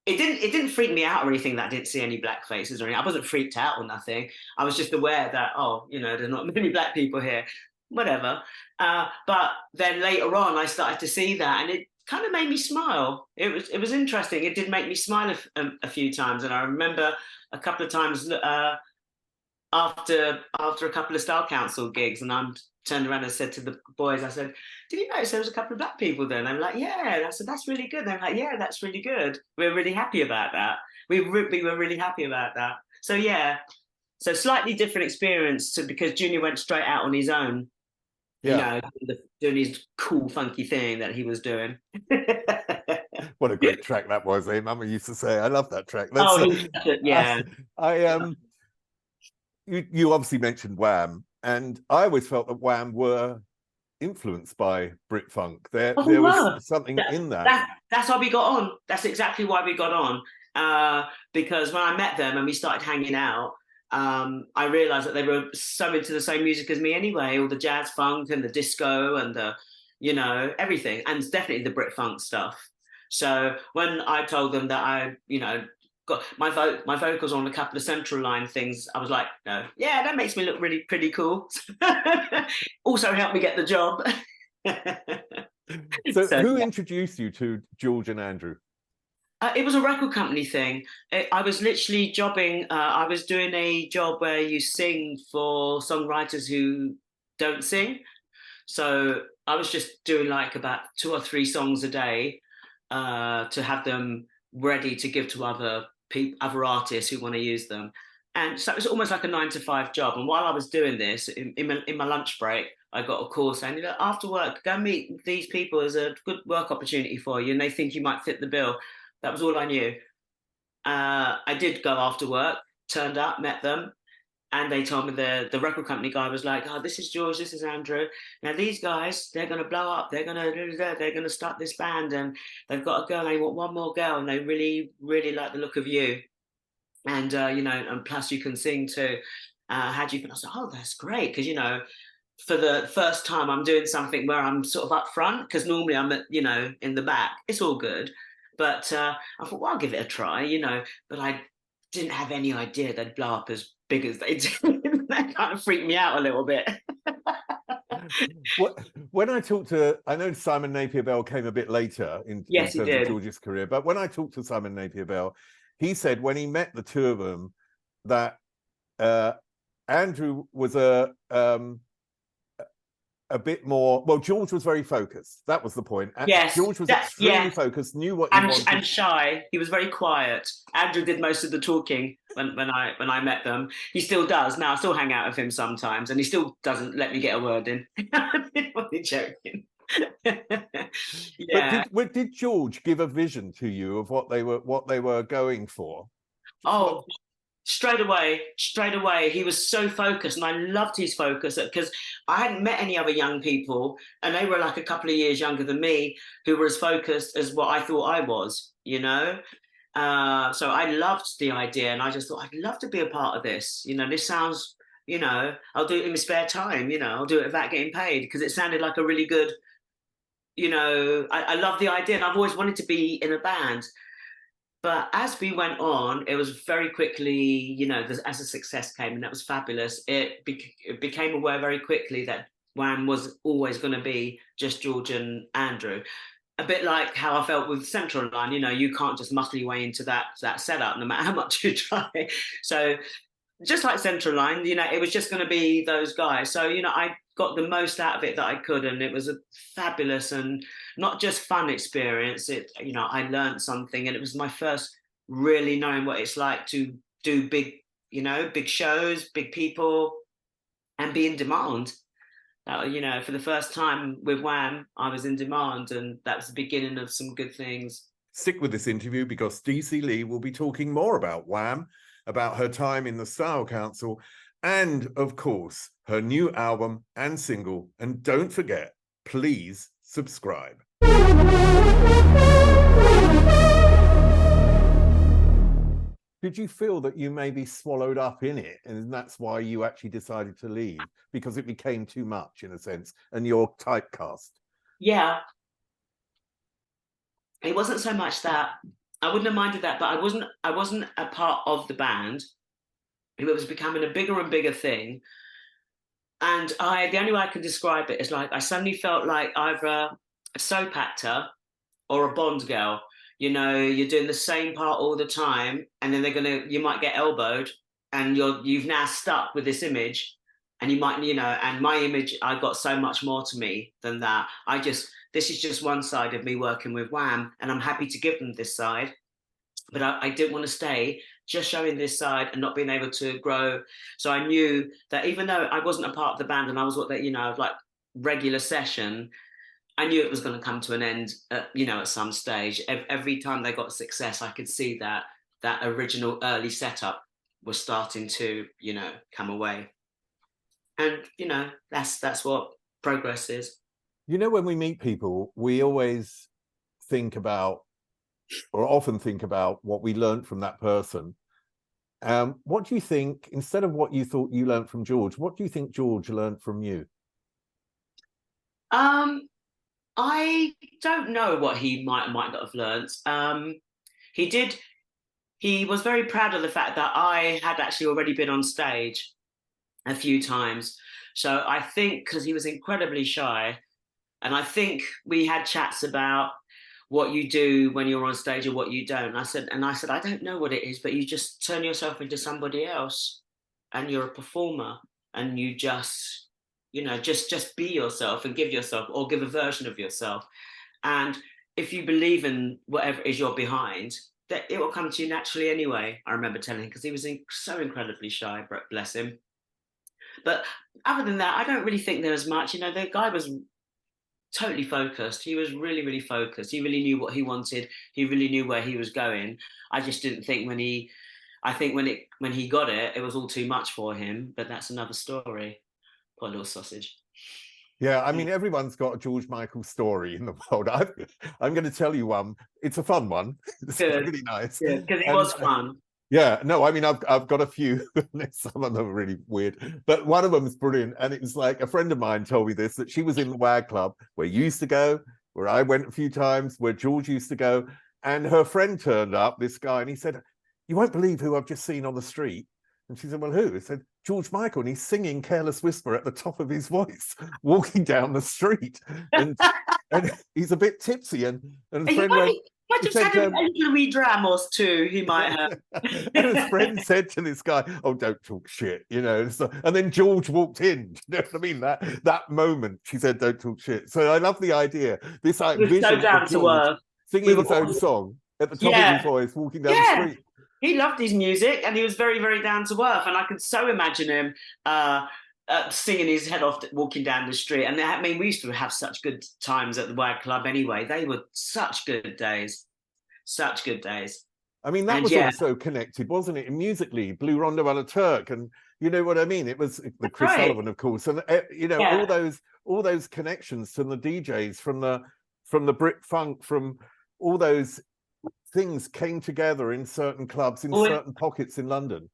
didn't freak me out or anything that I didn't see any Black faces or anything. I wasn't freaked out or nothing. I was just aware that, there's not many Black people here, whatever. But then later on, I started to see that, and it kind of made me smile. It was interesting. It did make me smile a few times. And I remember a couple of times after a couple of Style Council gigs, and I'm turned around and said to the boys, I said, did you notice there was a couple of Black people there? And they were like, yeah. I said, that's really good. They're like, yeah, that's really good. We're really happy about that. We were really happy about that. So yeah, so slightly different experience because Junior went straight out on his own, doing his cool, funky thing that he was doing. What a great track that was, eh? Mama used to say, I love that track. Yeah. You obviously mentioned Wham, and I always felt that Wham were influenced by Brit Funk. There was something in that. That's why we got on. That's exactly why we got on. Because when I met them and we started hanging out, I realized that they were so into the same music as me anyway, all the jazz funk and the disco and the, you know, everything, and definitely the Brit Funk stuff. So when I told them that I, you know, got my vocals on a couple of Central Line things, I was like, no, yeah, that makes me look really pretty cool. Also helped me get the job. So who Yeah. introduced you to George and Andrew? It was a record company thing. I was literally jobbing. I was doing a job where you sing for songwriters who don't sing. So I was just doing like about 2 or 3 songs a day to have them ready to give to other artists who want to use them. And so it was almost like a 9 to 5 job. And while I was doing this, in my lunch break, I got a call saying, after work, go meet these people. There's a good work opportunity for you, and they think you might fit the bill. That was all I knew. I did go after work, turned up, met them, and they told me the record company guy was like, "Oh, this is George, this is Andrew. Now these guys, they're gonna blow up. They're gonna start this band, and they've got a girl. They want one more girl, and they really, really like the look of you. And you know, and plus you can sing too. How do you feel?" I said, "Oh, that's great," because you know, for the first time, I'm doing something where I'm sort of up front, because normally I'm at, you know, in the back. It's all good, but I thought, well, I'll give it a try, you know. But I didn't have any idea they'd blow up as big as they did. That kind of freaked me out a little bit. When I talked to, I know Simon Napier Bell came a bit later in Yes, he terms of did. George's career, but when I talked to Simon Napier Bell, he said when he met the two of them that Andrew was a bit more, well, George was very focused. That was the point. Yes, George was extremely focused, knew what he wanted. And shy. He was very quiet. Andrew did most of the talking when I met them. He still does now. I still hang out with him sometimes, and he still doesn't let me get a word in. I'm only joking. Yeah. But did George give a vision to you of what they were going for? Oh, straight away, he was so focused, and I loved his focus because I hadn't met any other young people, and they were like a couple of years younger than me, who were as focused as what I thought I was, you know. So I loved the idea, and I just thought I'd love to be a part of this. You know, this sounds, you know, I'll do it in my spare time. You know, I'll do it without getting paid, because it sounded like a really good, you know. I love the idea, and I've always wanted to be in a band. But as we went on, it was very quickly, you know, as the success came, and that was fabulous. It became aware very quickly that Wham was always going to be just George and Andrew. A bit like how I felt with Central Line, you know, you can't just muscle your way into that setup, no matter how much you try. So just like Central Line, you know, it was just going to be those guys. So, you know, I got the most out of it that I could, and it was a fabulous and not just fun experience. It, you know, I learned something, and it was my first really knowing what it's like to do big, you know, big shows, big people, and be in demand. You know, for the first time with Wham, I was in demand, and that was the beginning of some good things. Stick with this interview, because Dee C will be talking more about Wham, about her time in the Style Council, and of course, her new album and single. And don't forget, please subscribe. Did you feel that you maybe swallowed up in it, and that's why you actually decided to leave, because it became too much in a sense, and you're typecast? Yeah, it wasn't so much that. I wouldn't have minded that, but I wasn't a part of the band. It was becoming a bigger and bigger thing. And the only way I can describe it is like I suddenly felt like either a soap actor or a Bond girl. You know, you're doing the same part all the time, and then you might get elbowed, and you've now stuck with this image, and you might, you know, and my image, I got so much more to me than that. This is just one side of me working with Wham, and I'm happy to give them this side, but I didn't want to stay just showing this side and not being able to grow. So I knew that even though I wasn't a part of the band, and I was you know, like regular session, I knew it was going to come to an end, you know, at some stage. Every time they got success, I could see that original early setup was starting to, you know, come away. And, you know, that's what progress is. You know, when we meet people, we always think about, or often think about, what we learned from that person. What do you think, instead of what you thought you learned from George, what do you think George learned from you? I don't know what he might not have learnt. He did. He was very proud of the fact that I had actually already been on stage a few times. So I think because he was incredibly shy, and I think we had chats about what you do when you're on stage and what you don't. And I said, I don't know what it is, but you just turn yourself into somebody else, and you're a performer, and you just, just be yourself and give yourself, or give a version of yourself. And if you believe in whatever it is you're behind, that it will come to you naturally anyway. I remember telling him, because he was so incredibly shy, bless him. But other than that, I don't really think there was much. The guy was totally focused. He was really, really focused. He really knew what he wanted. He really knew where he was going. I just didn't think when he got it, it was all too much for him. But that's another story. Poor little sausage. Yeah, I mean, everyone's got a George Michael story in the world. I'm going to tell you one. It's a fun one. It's really nice. Yeah, because it was fun. Yeah, no, I mean, I've got a few. Some of them are really weird, but one of them is brilliant. And it was like, a friend of mine told me this, that she was in the WAG club where you used to go, where I went a few times, where George used to go. And her friend turned up, this guy, and he said, "You won't believe who I've just seen on the street." And she said, "Well, who?" He said, "George Michael." And he's singing Careless Whisper at the top of his voice, walking down the street. And he's a bit tipsy. And friend went, might have had a little wee dram or two, he might have. And his friend said to this guy, "Oh, don't talk shit," So, and then George walked in. You know what I mean? That moment, she said, "Don't talk shit." So I love the idea. This vision so down of to George earth, singing his own song at the top of his voice, walking down the street. He loved his music, and he was very, very down to earth. And I could so imagine him singing his head off, walking down the street. And I mean, we used to have such good times at the WAG Club anyway. They were such good days. Such good days. I mean, that was also connected, wasn't it? Musically, Blue Rondo a la Turk, and you know what I mean? It was the Chris Sullivan, of course, and all those connections to the DJs from the Brit Funk, from all those things came together in certain clubs, in certain pockets in London.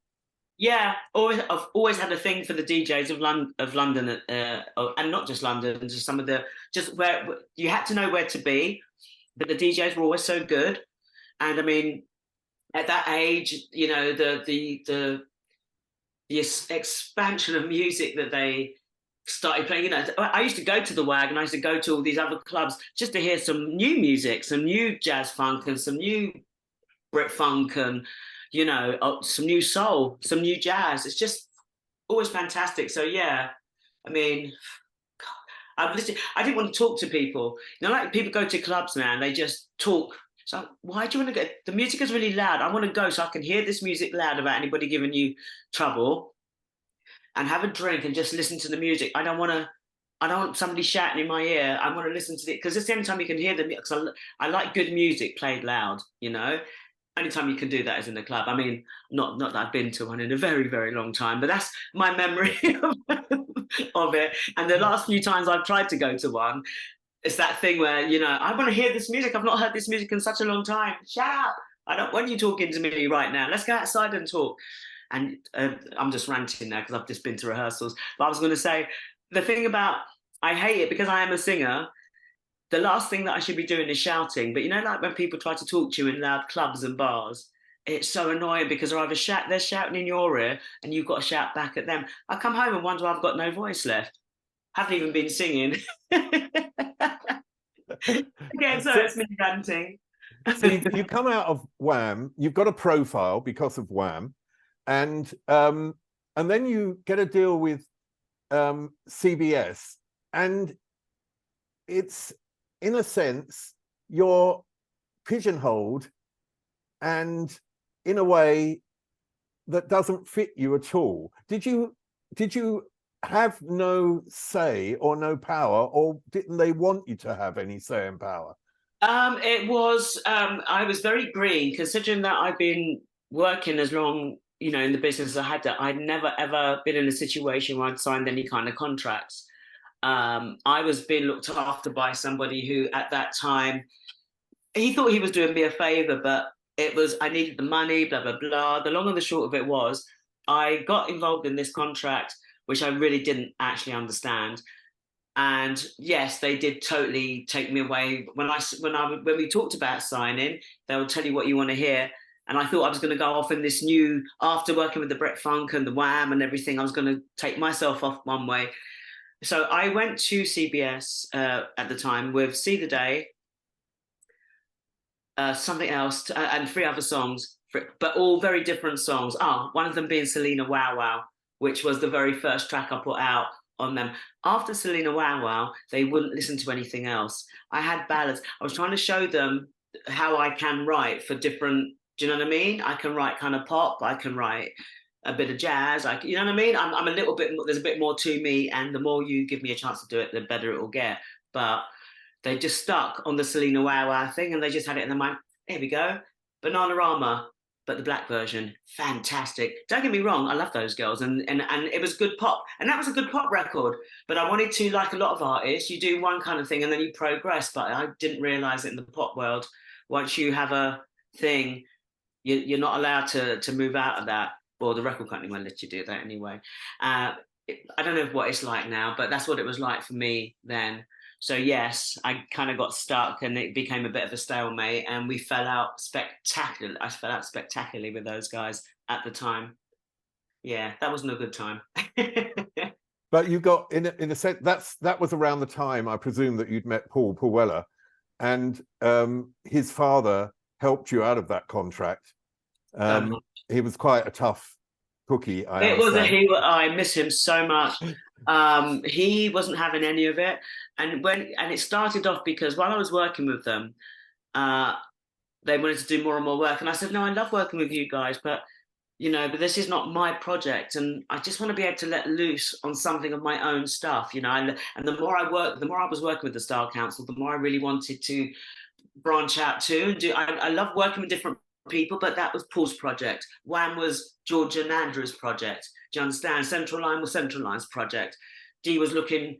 Yeah, I've always had a thing for the DJs of London, and not just London, just some of just where you had to know where to be, but the DJs were always so good. And I mean, at that age, the expansion of music that they started playing. I used to go to the WAG, and I used to go to all these other clubs just to hear some new music, some new jazz funk, and some new Brit Funk, and some new soul, some new jazz. It's just always fantastic. So yeah, I mean, God, I didn't want to talk to people. Like people go to clubs now and they just talk. So why do you want to go? The music is really loud. I want to go so I can hear this music loud without anybody giving you trouble, and have a drink and just listen to the music. I don't want somebody shouting in my ear. I want to listen to it, because it's the only time you can hear the music. I like good music played loud, Only time you can do that is in the club. I mean, not that I've been to one in a very, very long time, but that's my memory of it. And the last few times I've tried to go to one, it's that thing where, I want to hear this music. I've not heard this music in such a long time. Shut up. I don't want you talking to me right now. Let's go outside and talk. And I'm just ranting now because I've just been to rehearsals. But I was going to say, the thing about, I hate it because I am a singer. The last thing that I should be doing is shouting. But like when people try to talk to you in loud clubs and bars, it's so annoying because they're shouting in your ear and you've got to shout back at them. I come home and wonder I've got no voice left. Haven't even been singing. Again, so it's me ranting. So you come out of Wham, you've got a profile because of Wham, and then you get a deal with CBS, and it's, in a sense, you're pigeonholed, and in a way that doesn't fit you at all. Did you have no say or no power, or didn't they want you to have any say and power? It was, I was very green, considering that I've been working as long, in the business as I had to. I'd never, ever been in a situation where I'd signed any kind of contracts. I was being looked after by somebody who, at that time, he thought he was doing me a favor, but I needed the money, blah, blah, blah. The long and the short of it was I got involved in this contract, which I really didn't actually understand. And yes, they did totally take me away. When we talked about signing, they would tell you what you want to hear. And I thought I was going to go off in this new, after working with the Brit Funk and the Wham and everything, I was going to take myself off one way. So I went to CBS at the time with See the Day, something else, and 3 other songs, but all very different songs. One of them being Selena Wow Wow, which was the very first track I put out on them. After Selena Wow Wow, they wouldn't listen to anything else. I had ballads. I was trying to show them how I can write for different, do you know what I mean? I can write kind of pop, I can write a bit of jazz, you know what I mean? I'm a little bit, there's a bit more to me, and the more you give me a chance to do it, the better it will get. But they just stuck on the Selena Wow Wow thing, and they just had it in their mind. Here we go, Bananarama, but the black version, fantastic. Don't get me wrong, I love those girls, and it was good pop, and that was a good pop record. But I wanted to, like a lot of artists, you do one kind of thing and then you progress. But I didn't realize it in the pop world. Once you have a thing, you're not allowed to move out of that. Well, the record company won't let you do that anyway. I don't know what it's like now, but that's what it was like for me then. So yes, I kind of got stuck, and it became a bit of a stalemate, and we fell out spectacularly. I fell out spectacularly with those guys at the time. Yeah, that wasn't a good time. But you got in a sense that was around the time, I presume, that you'd met Paul Weller, and his father helped you out of that contract. He was quite a tough cookie. I miss him so much. He wasn't having any of it, and it started off because while I was working with them, they wanted to do more and more work, and I said, no, I love working with you guys, but this is not my project, and I just want to be able to let loose on something of my own stuff, and the more I was working with the Style Council, the more I really wanted to branch out too and do. I love working with different people, but that was Paul's project. Wham was George and Andrew's project. Do you understand? Central Line was Central Line's project. Dee was looking.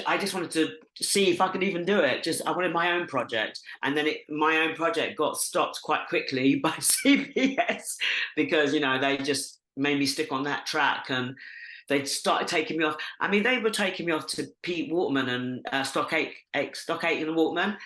I just wanted to see if I could even do it. I wanted my own project, and then my own project got stopped quite quickly by CBS because they just made me stick on that track, and they started taking me off. I mean, they were taking me off to Pete Waterman and Stock Aitken and Waterman.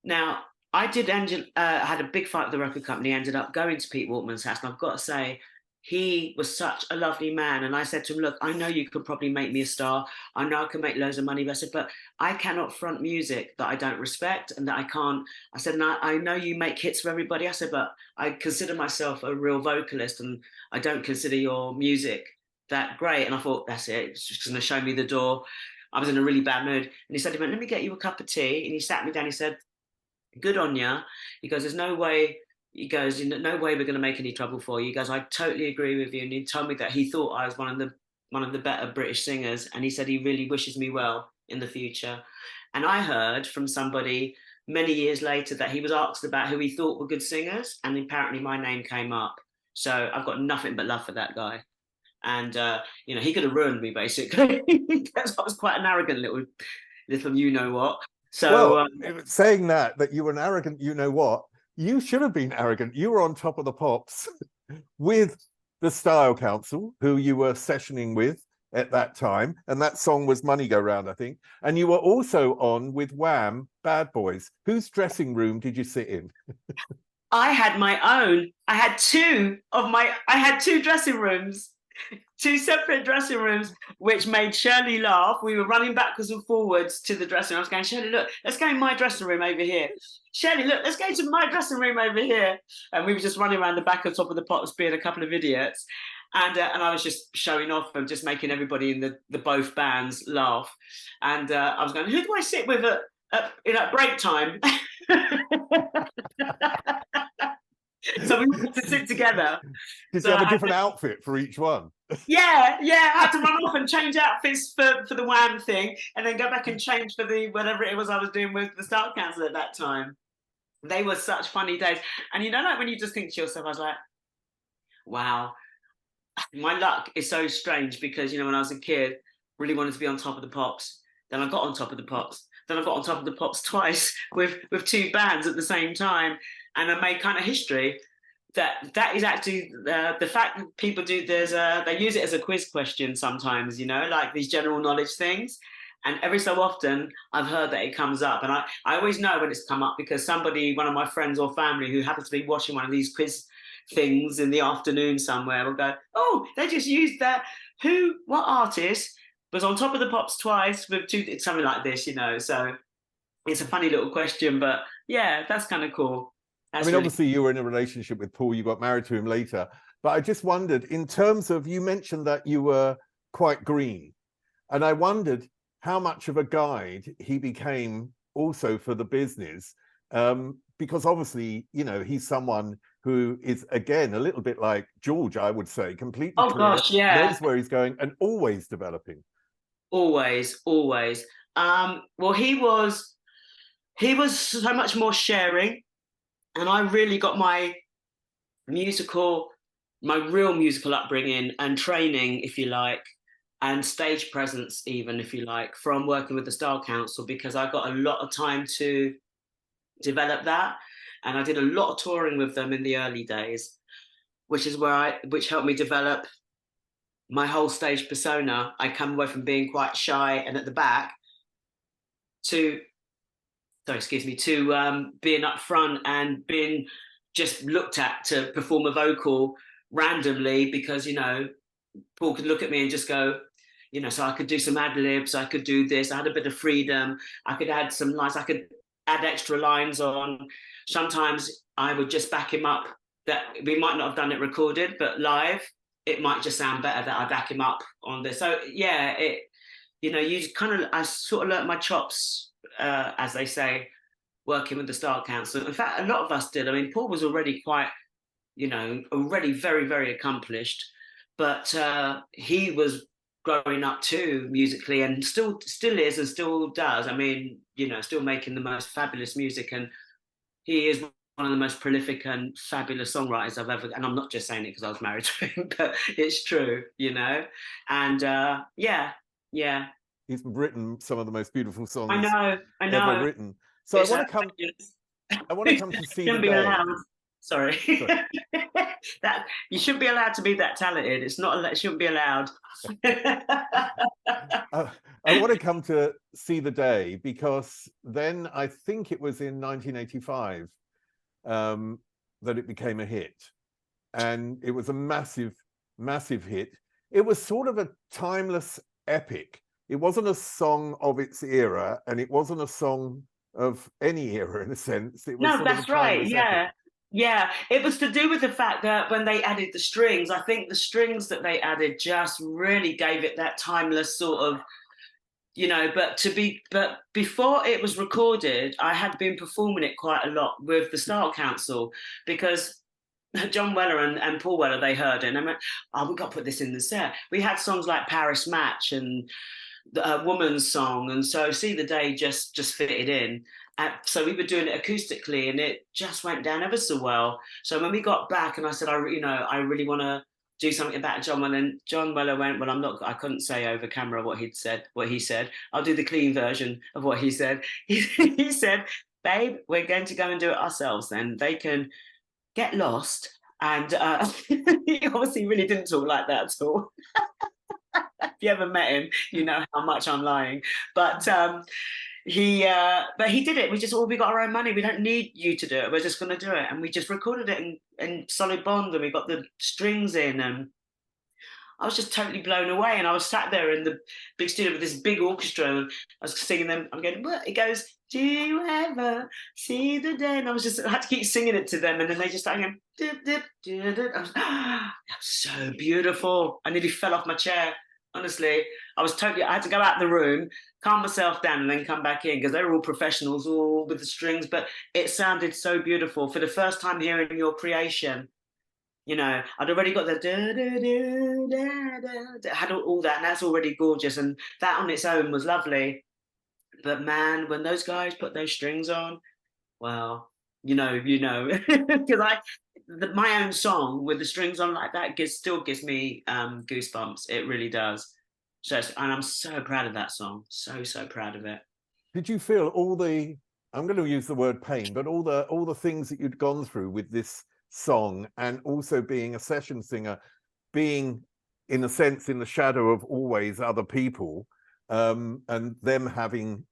Now, I had a big fight with the record company, ended up going to Pete Waterman's house, and I've got to say, he was such a lovely man. And I said to him, look, I know you could probably make me a star. I know I can make loads of money. But I said, but I cannot front music that I don't respect and that I can't. I said, no, I know you make hits for everybody. I said, but I consider myself a real vocalist, and I don't consider your music that great. And I thought, that's it. It's just going to show me the door. I was in a really bad mood. And he said, let me get you a cup of tea. And he sat me down. He said, good on ya. He goes, there's no way. He goes, no way we're going to make any trouble for you. He goes, I totally agree with you. And he told me that he thought I was one of the better British singers, and he said he really wishes me well in the future. And I heard from somebody many years later that he was asked about who he thought were good singers, and apparently my name came up. So I've got nothing but love for that guy. And he could have ruined me basically because I was quite an arrogant little you know what. So saying that you were an arrogant you know what, you should have been arrogant. You were on Top of the Pops with the Style Council, who you were sessioning with at that time, and that song was Money Go Round, I think. And you were also on with Wham, Bad Boys. Whose dressing room did you sit in? I had my own. I had two dressing rooms. 2 separate dressing rooms, which made Shirley laugh. We were running backwards and forwards to the dressing room. I was going, Shirley, look, let's go in my dressing room over here. Shirley, look, let's go to my dressing room over here. And we were just running around the back of Top of the Pops being a couple of idiots. And I was just showing off and just making everybody in the both bands laugh. And I was going, who do I sit with at break time? So we had to sit together. Did you have a different outfit for each one? Yeah. I had to run off and change outfits for the Wham thing, and then go back and change for the whatever it was I was doing with the Style Council at that time. They were such funny days. And like when you just think to yourself, I was like, wow, my luck is so strange because, when I was a kid, really wanted to be on Top of the Pops. Then I got on Top of the Pops. Then I got on Top of the Pops twice with 2 bands at the same time. and I made kind of history. That is actually the fact that people do. They use it as a quiz question sometimes, you know, like these general knowledge things. And every so often, I've heard that it comes up, and I always know when it's come up because somebody, one of my friends or family, who happens to be watching one of these quiz things in the afternoon somewhere, will go, "Oh, they just used that. What artist was on Top of the Pops twice with two, something like this, you know?" So it's a funny little question, but yeah, that's kind of cool. I mean, obviously you were in a relationship with Paul, you got married to him later, but I just wondered, in terms of, you mentioned that you were quite green, and I wondered how much of a guide he became also for the business, because obviously, you know, he's someone who is, again, a little bit like George, I would say, completely oh clear, gosh, yeah, knows where he's going, and always developing. always. Well, he was so much more sharing, and I really got my real musical upbringing and training, if you like, and stage presence, even, if you like, from working with the Style Council, because I got a lot of time to develop that. And I did a lot of touring with them in the early days, which helped me develop my whole stage persona. I come away from being quite shy and at the back to being up front and being just looked at to perform a vocal randomly, because, you know, Paul could look at me and just go, you know, so I could do some ad libs, I could do this, I had a bit of freedom, I could add some lines, I could add extra lines on. Sometimes I would just back him up, that we might not have done it recorded, but live, it might just sound better that I back him up on this. So yeah, I sort of learnt my chops, as they say, working with the Style Council. In fact, a lot of us did. I mean, Paul was already quite, you know, already very, very accomplished, but he was growing up too musically, and still is and still does. I mean, you know, still making the most fabulous music, and he is one of the most prolific and fabulous songwriters I've ever, and I'm not just saying it because I was married to him, but it's true, you know. And yeah. He's written some of the most beautiful songs I know. ever written. So I want to come to See the Day. Sorry. That you shouldn't be allowed to be that talented. It shouldn't be allowed. I want to come to See the Day, because then I think it was in 1985 that it became a hit, and it was a massive hit. It was sort of a timeless epic. It wasn't a song of its era, and it wasn't a song of any era, in a sense. It was no, that's right. Yeah. Epic. Yeah, it was to do with the fact that when they added the strings, I think the strings that they added just really gave it that timeless sort of, you know, but before it was recorded, I had been performing it quite a lot with the Style Council, because John Weller and Paul Weller, they heard it, and I went, oh, we've got to put this in the set. We had songs like Paris Match and the Woman's Song, and so See the Day just fitted in. So we were doing it acoustically, and it just went down ever so well. So when we got back, and I said, I really want to do something about John Weller, and John Weller went, well, I couldn't say over camera what he said. I'll do the clean version of what he said. He said, babe, we're going to go and do it ourselves then. They can get lost. And he obviously really didn't talk like that at all. If you ever met him, you know how much I'm lying. But he did it. We got our own money. We don't need you to do it. We're just going to do it. And we just recorded it in Solid Bond, and we got the strings in, and I was just totally blown away. And I was sat there in the big studio with this big orchestra, and I was singing them. I'm going, what? It goes, do you ever see the day? And I had to keep singing it to them, and then they just started going, dip, dip, dip, dip. I was, that was so beautiful. I nearly fell off my chair. Honestly, I had to go out the room, calm myself down, and then come back in, because they were all professionals, all with the strings, but it sounded so beautiful. For the first time hearing your creation, you know, I'd already got the had all that, and that's already gorgeous, and that on its own was lovely. But man, when those guys put those strings on, well, you know, because my own song with the strings on like that still gives me goosebumps. It really does. So, and I'm so proud of that song. So proud of it. Did you feel all the I'm going to use the word pain, but all the things that you'd gone through with this song, and also being a session singer, being in a sense in the shadow of always other people, and them having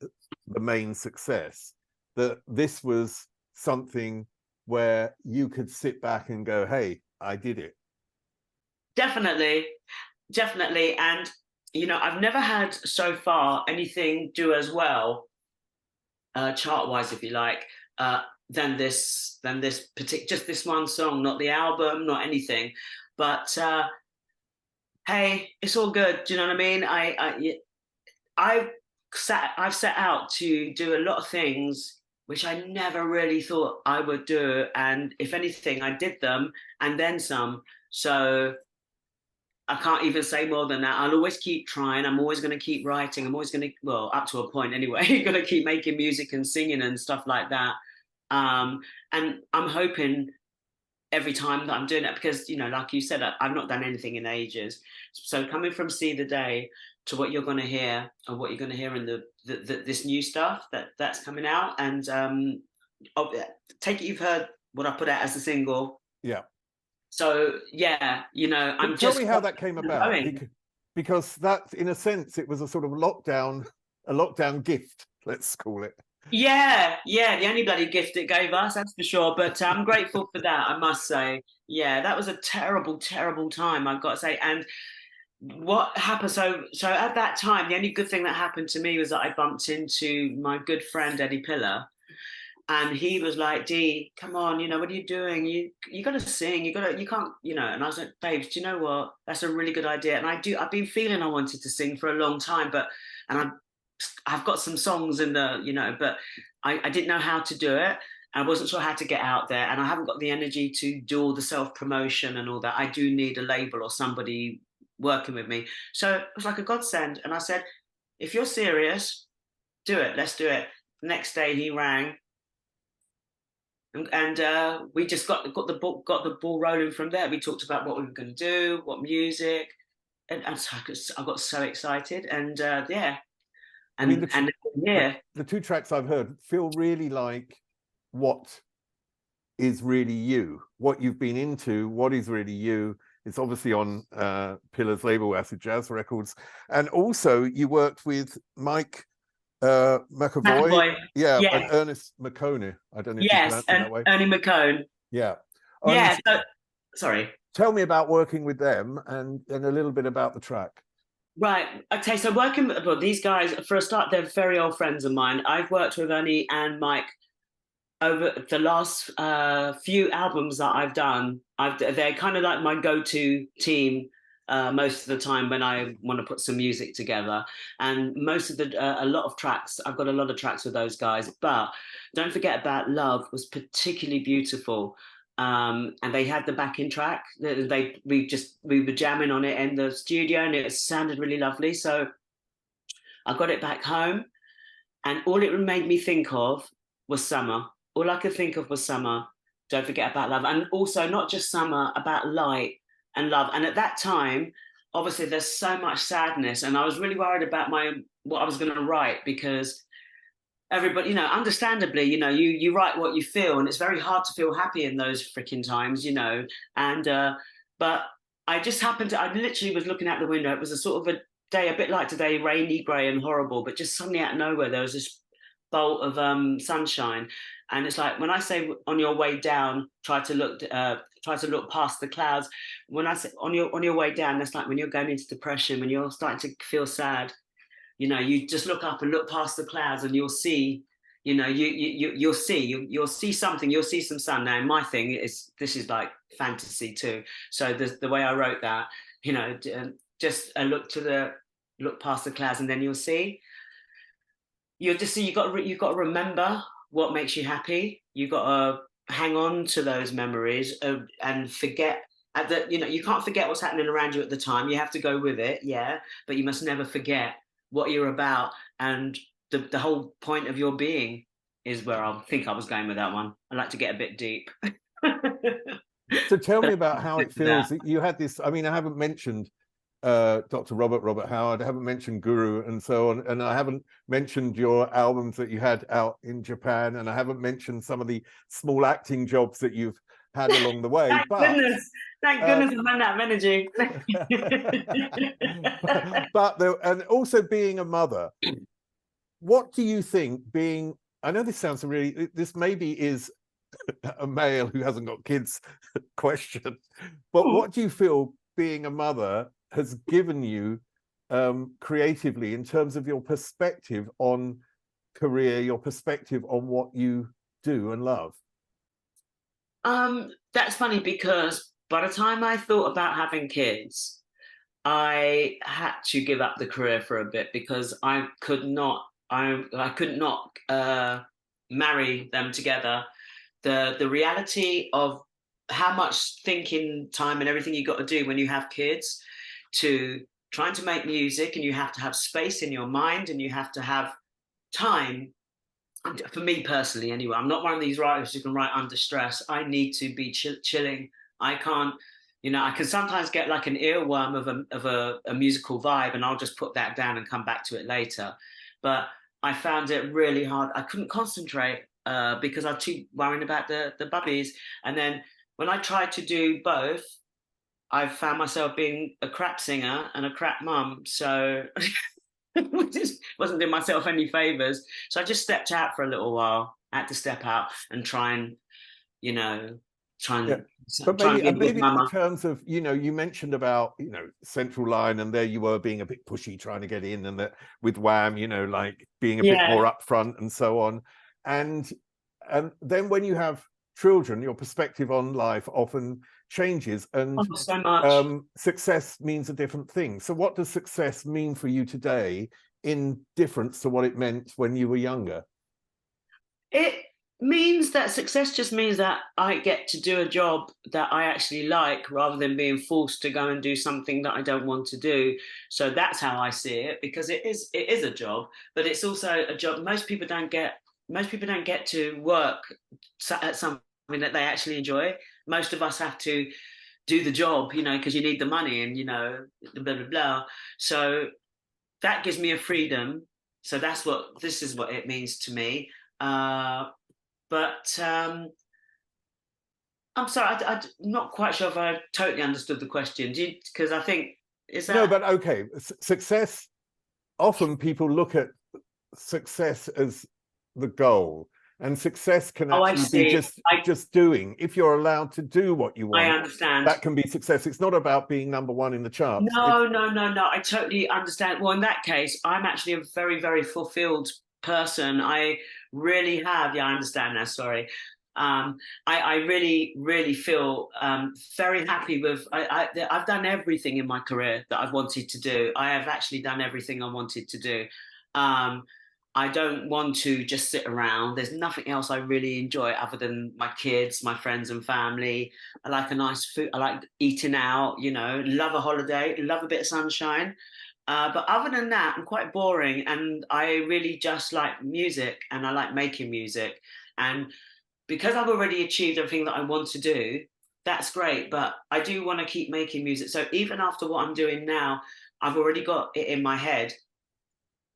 the main success, that this was something where you could sit back and go, hey, I did it. Definitely. And I've never had so far anything do as well, chart wise, if you like, than this particular, just this one song, not the album, not anything. But hey, it's all good. Do you know what I mean? I've set out to do a lot of things which I never really thought I would do, and if anything, I did them and then some. So I can't even say more than that. I'll always keep trying. I'm always going to keep writing. I'm always going to, well, up to a point anyway, going to keep making music and singing and stuff like that. And I'm hoping every time that I'm doing it, because, like you said, I've not done anything in ages. So coming from See the Day to what you're going to hear, and what you're going to hear in this new stuff that's coming out, and take it you've heard what I put out as a single. Yeah. So yeah, I'm tell me how that came about, because that, in a sense, it was a sort of lockdown gift, let's call it. Yeah, the only bloody gift it gave us, that's for sure. But I'm grateful for that, I must say. Yeah, that was a terrible, terrible time, I've got to say. And what happened? So at that time, the only good thing that happened to me was that I bumped into my good friend Eddie Pillar, and he was like, Dee, come on, what are you doing? You got to sing. You can't. And I was like, babes, do you know what? That's a really good idea. And I've been feeling I wanted to sing for a long time, and I've got some songs in the, but I didn't know how to do it. I wasn't sure how to get out there, and I haven't got the energy to do all the self-promotion and all that. I do need a label or somebody working with me. So it was like a godsend. And I said, if you're serious, do it. Let's do it. The next day he rang, and we just got the ball rolling from there. We talked about what we were going to do, what music, and so I got so excited. And yeah. And, the two tracks I've heard feel really like what is really you, what you've been into, what is really you. It's obviously on Pillar's label, Acid Jazz Records. And also you worked with Mike McAvoy. Yeah, and Ernest McCone. I don't know if you pronounce it that way. Ernie McCone. Yeah. Yeah, sorry. Tell me about working with them, and a little bit about the track. Right. Okay. So working with these guys, for a start, they're very old friends of mine. I've worked with Ernie and Mike over the last few albums that I've done. They're kind of like my go-to team most of the time when I want to put some music together. And most of a lot of tracks, I've got a lot of tracks with those guys. But Don't Forget About Love was particularly beautiful. And they had the backing track. We were jamming on it in the studio, and it sounded really lovely. So I got it back home, and all it made me think of was summer. All I could think of was summer. Don't Forget About Love, and also not just summer, about light and love. And at that time, obviously, there's so much sadness, and I was really worried about what I was going to write, because everybody, understandably, you write what you feel, and it's very hard to feel happy in those freaking times, and but I just happened to, I literally was looking out the window. It was a sort of a day, a bit like today, rainy, grey and horrible, but just suddenly out of nowhere, there was this bolt of sunshine. And it's like, when I say on your way down, try to look past the clouds. When I say on your way down, that's like when you're going into depression, when you're starting to feel sad, you just look up and look past the clouds, and you'll see, you'll see something, you'll see some sun. Now, my thing is, this is like fantasy too. So the way I wrote that, just look past the clouds, and then you'll see. You'll just see. You've got to remember what makes you happy. You've got to hang on to those memories and forget. You can't forget what's happening around you at the time. You have to go with it, yeah. But you must never forget what you're about, and the whole point of your being is where I think I was going with that one. I like to get a bit deep. So tell me about how it feels. You had this, I mean, I haven't mentioned Dr. Robert Howard. I haven't mentioned Guru and so on. And I haven't mentioned your albums that you had out in Japan. And I haven't mentioned some of the small acting jobs that you've had along the way. Thank goodness I ran out of energy. And also being a mother, what do you think being, I know this sounds really, this maybe is a male who hasn't got kids question, but what do you feel being a mother has given you creatively in terms of your perspective on career, your perspective on what you do and love? That's funny, because by the time I thought about having kids, I had to give up the career for a bit, because I could not marry them together. The reality of how much thinking time and everything you got to do when you have kids, to trying to make music, and you have to have space in your mind, and you have to have time. For me personally, anyway, I'm not one of these writers who can write under stress. I need to be chilling. I can't, I can sometimes get like an earworm of a musical vibe, and I'll just put that down and come back to it later. But I found it really hard. I couldn't concentrate because I was too worried about the bubbies. And then when I tried to do both, I found myself being a crap singer and a crap mum. So just wasn't doing myself any favors. So I just stepped out for a little while. I had to step out and try and but maybe in terms of, you mentioned about, Central Line, and there you were being a bit pushy trying to get in, and that with Wham, like being a bit more upfront and so on. And then when you have children, your perspective on life often changes, and so much. Success means a different thing. So what does success mean for you today in difference to what it meant when you were younger? It means that success just means that I get to do a job that I actually like, rather than being forced to go and do something that I don't want to do. So that's how I see it, because it is a job, but it's also a job. Most people don't get to work at something that they actually enjoy. Most of us have to do the job, because you need the money, and blah blah blah. So that gives me a freedom. So this is what it means to me. But I'm sorry, I'm not quite sure if I totally understood the question. Because I think, is that... No, but okay. Success, often people look at success as the goal, and success can actually be just doing. If you're allowed to do what you want, I understand. That can be success. It's not about being number one in the charts. No. I totally understand. Well, in that case, I'm actually a very, very fulfilled person. I really have. Yeah, I understand now. Sorry. I really, really feel very happy with. I've done everything in my career that I've wanted to do. I have actually done everything I wanted to do. I don't want to just sit around. There's nothing else I really enjoy other than my kids, my friends and family. I like a nice food. I like eating out, love a holiday, love a bit of sunshine. But other than that, I'm quite boring, and I really just like music, and I like making music. And because I've already achieved everything that I want to do, that's great. But I do want to keep making music. So even after what I'm doing now, I've already got it in my head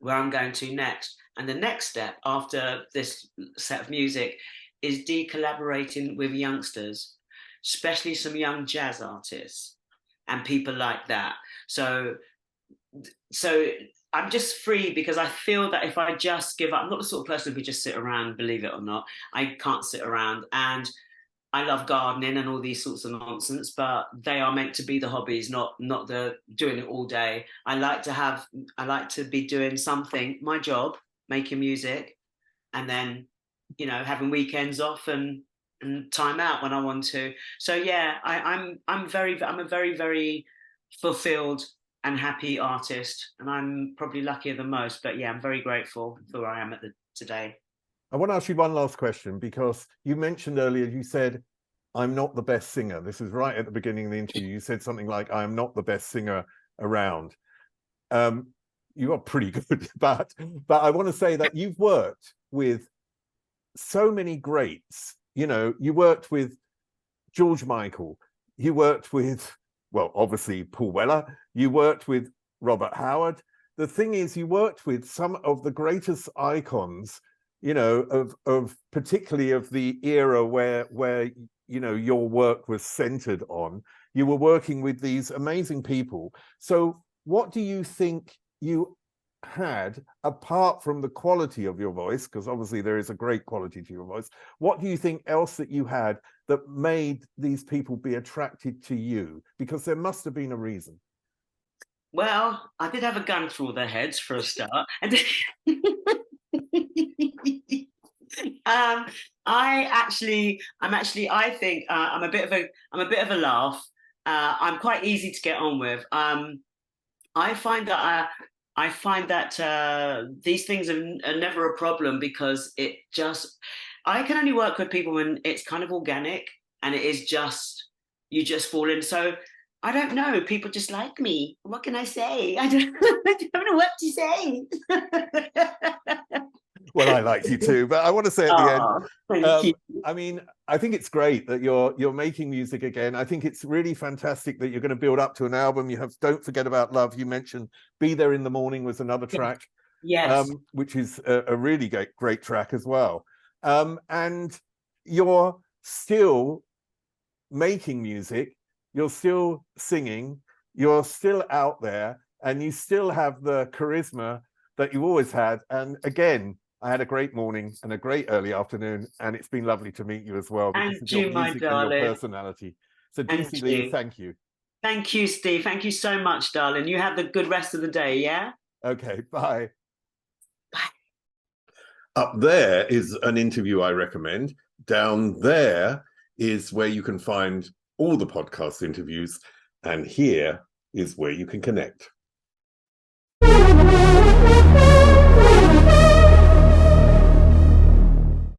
where I'm going to next. And the next step after this set of music is collaborating with youngsters, especially some young jazz artists and people like that. So I'm just free, because I feel that if I just give up, I'm not the sort of person who just sit around, believe it or not. I can't sit around, and I love gardening and all these sorts of nonsense, but they are meant to be the hobbies, not the doing it all day. I like to be doing something, my job, making music, and then, having weekends off and time out when I want to. So yeah, I'm a very, very fulfilled and happy artist, and I'm probably luckier than most. But yeah, I'm very grateful for where I am today. I want to ask you one last question, because you mentioned earlier, you said, I'm not the best singer. This is right at the beginning of the interview. You said something like, I am not the best singer around. You are pretty good, but I want to say that you've worked with so many greats. You worked with George Michael, you worked with well, obviously Paul Weller, you worked with Robert Howard. The thing is, you worked with some of the greatest icons, you know, of particularly of the era where you know your work was centered on. You were working with these amazing people. So what do you think you had, apart from the quality of your voice, because obviously there is a great quality to your voice, what do you think else that you had that made these people be attracted to you? Because there must have been a reason. Well, I did have a gun through their heads for a start. And I think I'm a bit of a laugh. I'm quite easy to get on with. I find that these things are never a problem, because I can only work with people when it's kind of organic and it is just, you just fall in. So I don't know, people just like me. What can I say? I don't know what to say. Well, I like you too, but I want to say at the end, thank you. I mean, I think it's great that you're making music again. I think it's really fantastic that you're going to build up to an album. You have Don't Forget About Love. You mentioned Be There in the Morning was another track, yes, which is a really great track as well. And you're still making music, you're still singing, you're still out there, and you still have the charisma that you always had. And again, I had a great morning and a great early afternoon, and it's been lovely to meet you as well, because and of your you, my music and darling. your personality. So Dee C, thank you. Thank you, Steve. Thank you so much, darling. You have the good rest of the day, yeah? Okay, bye. Bye. Up there is an interview I recommend. Down there is where you can find all the podcast interviews, and here is where you can connect.